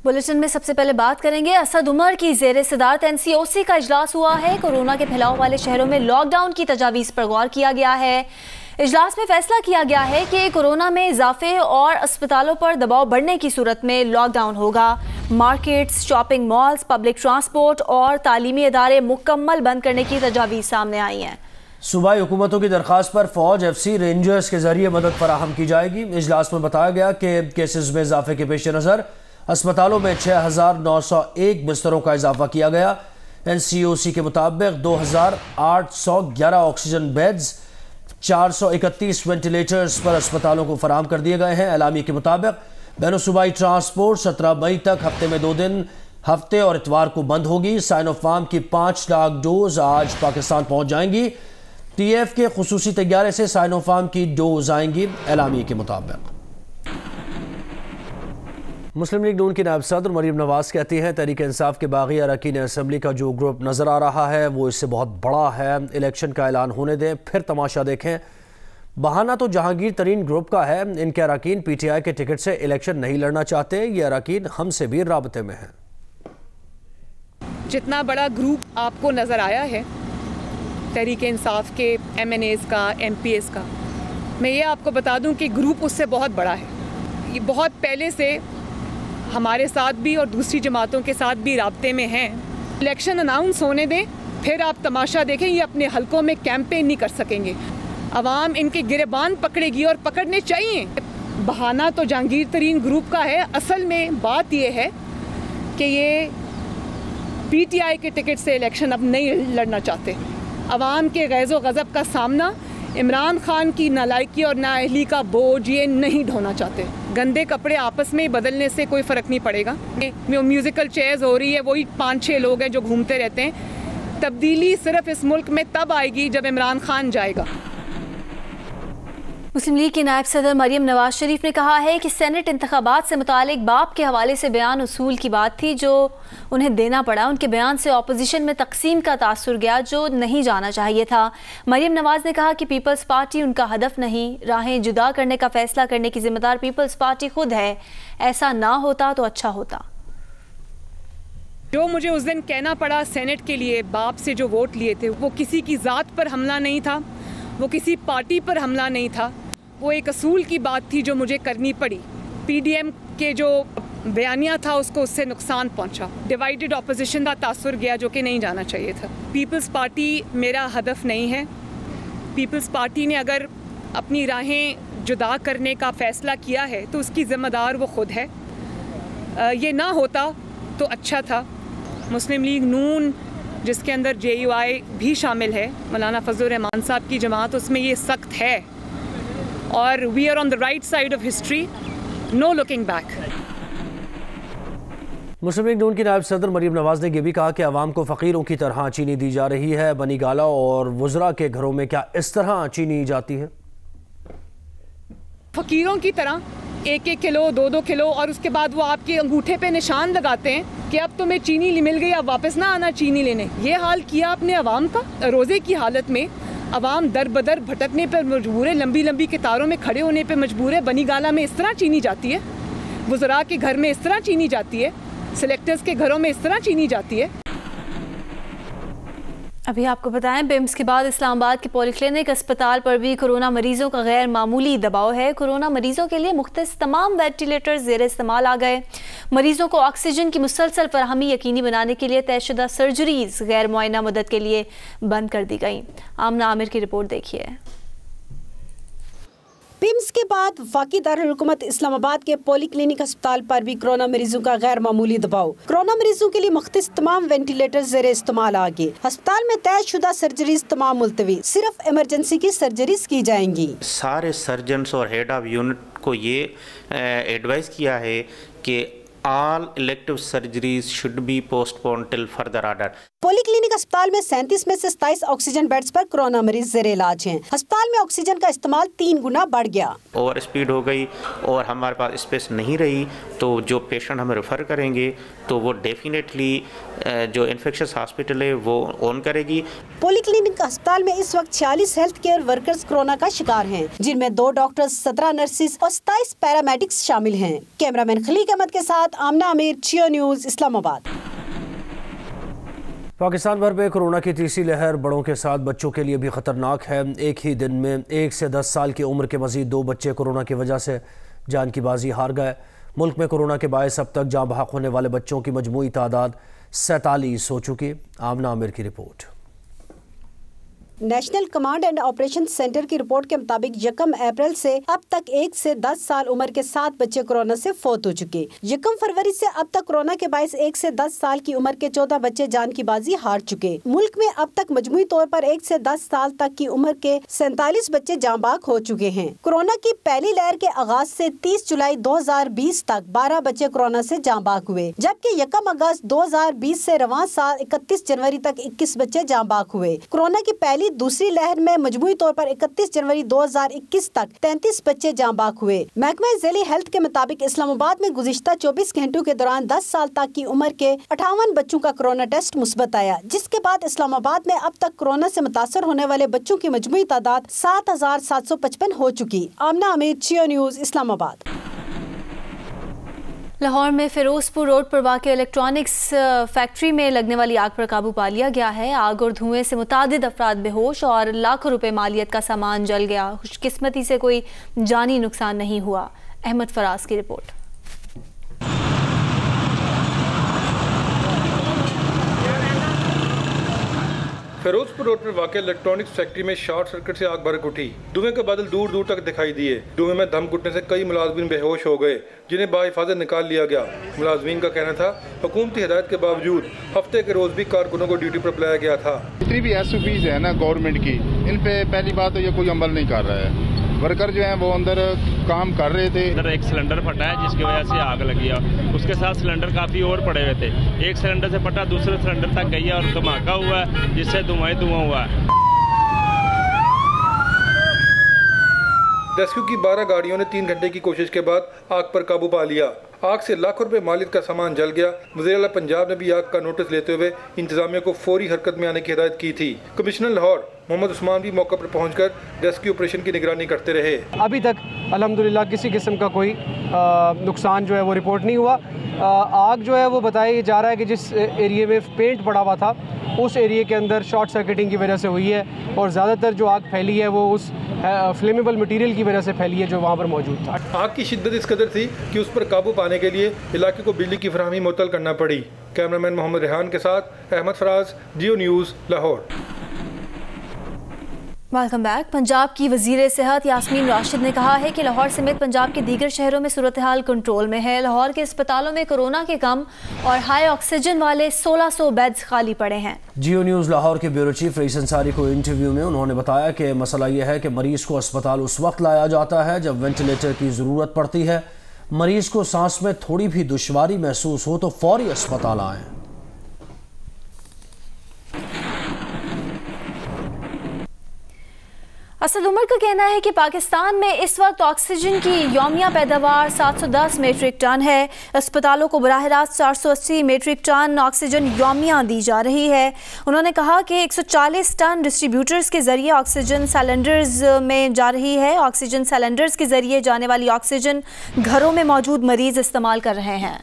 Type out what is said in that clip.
Bulletin में सबसे पहले बात करेंगे असद उमर की ज़ेरे सदारत NCOC का इजलास हुआ है। कोरोना के फैलाव वाले शहरों में लॉकडाउन की तजावीज़ पर गौर किया गया है। इजलास में फैसला किया गया है कि कोरोना में इजाफे और अस्पतालों पर दबाव बढ़ने की सूरत में लॉकडाउन होगा। Markets, shopping malls, public transport और तालीमी इदारे मुकम्मल बंद करने की तजावीज़ सामने आई हैं। सूबाई हुकूमतों की दरख्वास्त पर फौज, FC, रेंजर्स के जरिए मदद फराहम की जाएगी। इजलास में बताया गया कि केसेस में इजाफे के पेश नज़र अस्पतालों में 6,901 बिस्तरों का इजाफा किया गया। NCOC के मुताबिक 2,811 ऑक्सीजन बेड्स, 431 वेंटिलेटर्स पर अस्पतालों को फराहम कर दिए गए हैं। एलामी के मुताबिक बैन सूबाई ट्रांसपोर्ट 17 मई तक हफ्ते में 2 दिन हफ्ते और इतवार को बंद होगी। साइनोफार्म की 5 लाख डोज आज पाकिस्तान पहुंच जाएंगी। TF के खुसूसी तैयारे से साइनोफार्म की डोज आएंगी। एलामी के मुताबिक मुस्लिम लीग नून की नायब सदर मरीम नवाज कहती हैं तहरीक इंसाफ के बागी अरकान असम्बली का जो ग्रुप नज़र आ रहा है वो इससे बहुत बड़ा है। इलेक्शन का ऐलान होने दें, फिर तमाशा देखें। बहाना तो जहांगीर तरीन ग्रुप का है। इनके अरकान PTI के टिकट से इलेक्शन नहीं लड़ना चाहते। ये अरकान हमसे भी राबते में हैं। जितना बड़ा ग्रुप आपको नज़र आया है तहरीक इंसाफ के MNAs का, MPs का, मैं ये आपको बता दूं कि ग्रुप उससे बहुत बड़ा है। ये बहुत पहले से हमारे साथ भी और दूसरी जमातों के साथ भी राब्ते में हैं। इलेक्शन अनाउंस होने दें, फिर आप तमाशा देखें। ये अपने हलकों में कैंपेन नहीं कर सकेंगे। अवाम इनके गिरबान पकड़ेगी और पकड़ने चाहिए। बहाना तो जहांगीर तरीन ग्रुप का है। असल में बात ये है कि ये PTI के टिकट से इलेक्शन अब नहीं लड़ना चाहते। अवाम के गैज़ो गज़ब का सामना, इमरान खान की नालायकी और नाअहली का बोझ ये नहीं ढोना चाहते। गंदे कपड़े आपस में बदलने से कोई फ़र्क नहीं पड़ेगा। म्यूज़िकल चेयर्स हो रही है, वही 5-6 लोग हैं जो घूमते रहते हैं। तब्दीली सिर्फ इस मुल्क में तब आएगी जब इमरान खान जाएगा। मुस्लिम लीग की नायब सदर मरीम नवाज शरीफ ने कहा है कि सेनेट इंतखाबात से मुतालिक बाप के हवाले से बयान उसूल की बात थी जो उन्हें देना पड़ा। उनके बयान से अपोजिशन में तकसीम का तासुर गया जो नहीं जाना चाहिए था। मरीम नवाज ने कहा कि पीपल्स पार्टी उनका हदफ नहीं, राहें जुदा करने का फैसला करने की जिम्मेदार पीपल्स पार्टी खुद है। ऐसा ना होता तो अच्छा होता। जो मुझे उस दिन कहना पड़ा सेनेट के लिए, बाप से जो वोट लिए थे, वो किसी की ज़ात पर हमला नहीं था, वो किसी पार्टी पर हमला नहीं था। वो एक असूल की बात थी जो मुझे करनी पड़ी। PDM के जो बयानिया था उसको उससे नुकसान पहुंचा। डिवाइडेड ऑपोजिशन का तासुर गया जो कि नहीं जाना चाहिए था। पीपल्स पार्टी मेरा हदफ नहीं है। पीपल्स पार्टी ने अगर अपनी राहें जुदा करने का फ़ैसला किया है तो उसकी ज़िम्मेदार वो खुद है। ये ना होता तो अच्छा था। मुस्लिम लीग नून जिसके अंदर JUI भी शामिल है, मौलाना फजलुर रहमान साहब की जमात, उसमें ये सख्त है और we are on the right side of history, no looking back. Muslim League नून की नायब सदर मरीम नवाज ने यह भी कहा कि आवाम को फ़कीरों की तरह चीनी दी जा रही है। बनी गाला और वुज़रा के घरों में क्या इस तरह चीनी जाती है? फ़कीरों की तरह 1-1 किलो, 2-2 किलो, और उसके बाद वो आपके अंगूठे पे निशान लगाते हैं कि अब तुम्हें चीनी मिल गई, अब वापस ना आना चीनी लेने। ये हाल किया अपने अवाम का। रोज़े की हालत में अवाम दर बदर भटकने पर मजबूर है, लंबी लंबी कतारों में खड़े होने पर मजबूर है। बनी गाला में इस तरह चीनी जाती है, वुज़रा के घर में इस तरह चीनी जाती है, सिलेक्टर्स के घरों में इस तरह चीनी जाती है। अभी आपको बताएं, बिम्स के बाद इस्लामाबाद के पॉलीक्लिनिक अस्पताल पर भी कोरोना मरीजों का गैर मामूली दबाव है। कोरोना मरीजों के लिए मुख्तलिफ तमाम वेंटिलेटर ज़ेर इस्तेमाल आ गए। मरीजों को ऑक्सीजन की मुसलसल फराहमी यकीनी बनाने के लिए तयशुदा सर्जरीज गैर मुआयना मदद के लिए बंद कर दी गई। आमना आमिर की रिपोर्ट देखिए। पिम्स के बाद वाक़ई दारुल हुकूमत इस्लामाबाद के पॉलीक्लिनिक अस्पताल पर भी कोरोना मरीजों का गैर मामूली दबाव। कोरोना मरीजों के लिए मुख्तलिफ तमाम वेंटिलेटर ज़ेरे इस्तेमाल आ गए। अस्पताल में तयशुदा सर्जरीज तमाम मुलतवी, सिर्फ इमरजेंसी की सर्जरीज की जाएंगी। सारे सर्जन्स और हेड ऑफ यूनिट को ये एडवाइस किया है कि all elective surgeries should be postponed till further order। Polyclinic अस्पताल में 37 में से 27 ऑक्सीजन बेड्स पर कोरोना मरीज ज़ेरे इलाज हैं। अस्पताल में ऑक्सीजन का इस्तेमाल 3 गुना बढ़ गया। ओवर स्पीड हो गई और हमारे पास स्पेस नहीं रही, तो जो पेशेंट हमें रेफर करेंगे तो वो डेफिनेटली जो इन्फेक्शस हॉस्पिटल है वो ऑन करेगी। पॉलीक्लिनिक अस्पताल में इस वक्त 46 हेल्थ केयर वर्कर्स कोरोना का शिकार हैं, जिनमें 2 डॉक्टर्स, 17 नर्सिस और 27 पैरामेडिक्स शामिल हैं। कैमरामैन खलीक अहमद के साथ साथ आमना आमिर, जियो न्यूज़, इस्लामाबाद। पाकिस्तान भर में कोरोना की तीसरी लहर बड़ों के साथ बच्चों के लिए भी खतरनाक है। एक ही दिन में 1 से 10 साल की उम्र के मजीद 2 बच्चे कोरोना की वजह से जान की बाजी हार गए। मुल्क में कोरोना के बायस अब तक जाँ बहक होने वाले बच्चों की मजमूई तादाद 47 हो चुकी। आमना आमिर की report. National command and operation centre की रिपोर्ट के मुताबिक 1 अप्रैल से अब तक 1 से 10 साल उम्र के 7 बच्चे कोरोना से फौत हो चुके। 1 फरवरी से अब तक कोरोना के बायस 1 से 10 साल की उम्र के 14 बच्चे जान की बाजी हार चुके। मुल्क में अब तक मजमूई तौर पर 1 से 10 साल तक की उम्र के 47 बच्चे जाँ बहक हो चुके हैं। कोरोना की पहली लहर के आगाज से 30 जुलाई 2020 तक 12 बच्चे कोरोना से जाँ बहक हुए, जबकि 1 अगस्त 2020 से रवां साल 31 जनवरी तक 21 बच्चे जाँ बहक हुए। कोरोना की पहली दूसरी लहर में मजमूई तौर पर 31 जनवरी 2021 तक 33 बच्चे जाँ बहक हुए। महकमा ज़ैली हेल्थ के मुताबिक इस्लामाबाद में गुज़िश्ता 24 घंटों के दौरान 10 साल तक की उम्र के 58 बच्चों का कोरोना टेस्ट मुस्बत आया, जिसके बाद इस्लामाबाद में अब तक कोरोना से मुतासर होने वाले बच्चों की मजमूई तादाद 7,755 हो चुकी। आमना आमिर, जियो न्यूज़, इस्लामाबाद। लाहौर में फिरोजपुर रोड पर वाक़ इलेक्ट्रॉनिक्स फैक्ट्री में लगने वाली आग पर काबू पा लिया गया है। आग और धुएं से मुतादिद अफराद बेहोश और लाखों रुपए मालियत का सामान जल गया। खुशकिस्मती से कोई जानी नुकसान नहीं हुआ। अहमद फराज की रिपोर्ट। फिरोजपुर रोड पर वाक़ इलेक्ट्रॉनिक्स फैक्ट्री में शॉर्ट सर्किट से आग भड़क उठी। धुएं के बादल दूर दूर तक दिखाई दिए। धुएं में दम घुटने से कई मुलाजमीन बेहोश हो गए, जिन्हें बाहिफाजत निकाल लिया गया। मुलाजमीन का कहना था हुकूमती हिदायत के बावजूद हफ्ते के रोज भी कारकुनों को ड्यूटी पर बुलाया गया था। जितनी भी SOPs है ना गवर्नमेंट की, इन पे पहली बात तो ये कोई अमल नहीं कर रहा है। वर्कर जो हैं वो अंदर काम कर रहे थे। अंदर एक सिलेंडर फटा है जिसकी वजह से आग लगी है। उसके साथ सिलेंडर काफ़ी और पड़े हुए थे। एक सिलेंडर से फटा दूसरे सिलेंडर तक गई है और धमाका हुआ है, जिससे धुआं हुआ है। रेस्क्यू की 12 गाड़ियों ने 3 घंटे की कोशिश के बाद आग पर काबू पा लिया। आग से लाखों रुपए मालियत का सामान जल गया। वज़ीर-ए-आला पंजाब ने भी आग का नोटिस लेते हुए इंतजामिया को फौरी हरकत में आने की हिदायत की थी। कमिश्नर लाहौर मोहम्मद उस्मान भी मौके पर पहुंचकर रेस्क्यू ऑपरेशन की निगरानी करते रहे। अभी तक अल्हम्दुलिल्लाह किसी किस्म का कोई नुकसान जो है वो रिपोर्ट नहीं हुआ। आग जो है वो बताया जा रहा है कि जिस एरिया में पेंट पड़ा हुआ था उस एरिया के अंदर शॉर्ट सर्किटिंग की वजह से हुई है और ज़्यादातर जो आग फैली है वो उस फ्लेमेबल मटीरियल की वजह से फैली है जो वहाँ पर मौजूद था। आग की शिद्दत इस कदर थी कि उस पर काबू पाने के लिए इलाके को बिजली की फराहमी मुअत्तल करना पड़ी। कैमरामैन मोहम्मद रेहान के साथ Ahmad Faraz, Geo news, Lahore. Welcome back. Punjab की वज़ीर सेहत यास्मीन राशिद ने कहा है कि लाहौर समेत पंजाब के दीगर शहरों में सूरत हाल कंट्रोल में है। लाहौर के अस्पतालों में कोरोना के कम और हाई ऑक्सीजन वाले 1600 बेड्स खाली पड़े हैं। जियो न्यूज़ लाहौर के ब्यूरो चीफ रईस अंसारी को इंटरव्यू में उन्होंने बताया कि मसला यह है कि मरीज़ को अस्पताल उस वक्त लाया जाता है जब वेंटिलेटर की ज़रूरत पड़ती है। मरीज़ को सांस में थोड़ी भी दुश्वारी महसूस हो तो फौरी अस्पताल आएँ। असद उमर का कहना है कि पाकिस्तान में इस वक्त ऑक्सीजन की यौमिया पैदावार 710 मीट्रिक टन है। अस्पतालों को बराह रास्त 480 मीट्रिक टन ऑक्सीजन यौमिया दी जा रही है। उन्होंने कहा कि 140 टन डिस्ट्रीब्यूटर्स के जरिए ऑक्सीजन सिलेंडर्स में जा रही है। ऑक्सीजन सिलेंडर्स के जरिए जाने वाली ऑक्सीजन घरों में मौजूद मरीज इस्तेमाल कर रहे हैं।